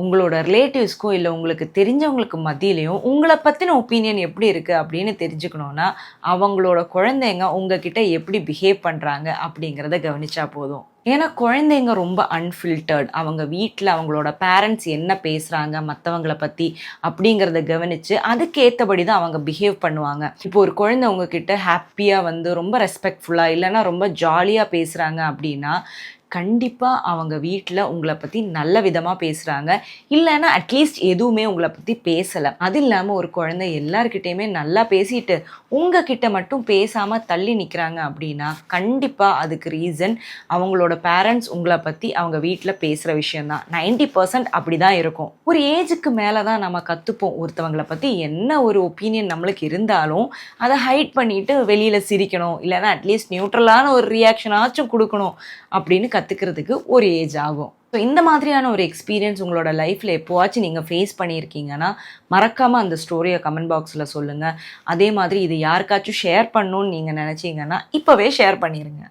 உங்களோட ரிலேட்டிவ்ஸ்க்கும் இல்லை உங்களுக்கு தெரிஞ்சவங்களுக்கு மத்தியிலையும் உங்களை பற்றின ஒப்பீனியன் எப்படி இருக்குது அப்படின்னு தெரிஞ்சுக்கணுன்னா அவங்களோட குழந்தைங்க உங்ககிட்ட எப்படி பிஹேவ் பண்ணுறாங்க அப்படிங்கிறத கவனிச்சா போதும். ஏன்னா குழந்தைங்க ரொம்ப அன்ஃபில்டர்ட். அவங்க வீட்டில் அவங்களோட பேரண்ட்ஸ் என்ன பேசுகிறாங்க மற்றவங்கள பற்றி அப்படிங்கிறத கவனித்து அதுக்கேற்றபடி தான் அவங்க பிஹேவ் பண்ணுவாங்க. இப்போ ஒரு குழந்தை உங்ககிட்ட ஹாப்பியாக வந்து ரொம்ப ரெஸ்பெக்ட்ஃபுல்லாக இல்லைன்னா ரொம்ப ஜாலியாக பேசுகிறாங்க அப்படின்னா கண்டிப்பாக அவங்க வீட்டில் உங்களை பற்றி நல்ல விதமாக பேசுகிறாங்க. இல்லைன்னா அட்லீஸ்ட் எதுவுமே உங்களை பற்றி பேசலை. அது இல்லாமல் ஒரு குழந்தை எல்லாருக்கிட்டேயுமே நல்லா பேசிட்டு உங்ககிட்ட மட்டும் பேசாமல் தள்ளி நிற்கிறாங்க அப்படின்னா கண்டிப்பாக அதுக்கு ரீசன் அவங்களோட பேரண்ட்ஸ் உங்களை பற்றி அவங்க வீட்டில் பேசுகிற விஷயந்தான். 90% அப்படி தான் இருக்கும். ஒரு ஏஜுக்கு மேலே தான் நம்ம கற்றுப்போம். ஒருத்தவங்களை பற்றி என்ன ஒரு ஒப்பீனியன் நம்மளுக்கு இருந்தாலும் அதை ஹைட் பண்ணிவிட்டு வெளியில் சிரிக்கணும், இல்லைன்னா அட்லீஸ்ட் நியூட்ரலான ஒரு ரியாக்ஷனாச்சும் கொடுக்கணும் அப்படின்னு கற்றுக்கிறதுக்கு ஒரு ஏஜ் ஆகும். ஸோ இந்த மாதிரியான ஒரு எக்ஸ்பீரியன்ஸ் உங்களோட லைஃப்பில் எப்போவாச்சும் நீங்கள் ஃபேஸ் பண்ணியிருக்கீங்கன்னா மறக்காமல் அந்த ஸ்டோரியை கமெண்ட் பாக்ஸில் சொல்லுங்கள். அதே மாதிரி இது யாருக்காச்சும் ஷேர் பண்ணணுன்னு நீங்கள் நினச்சிங்கன்னா இப்போவே ஷேர் பண்ணிடுங்க.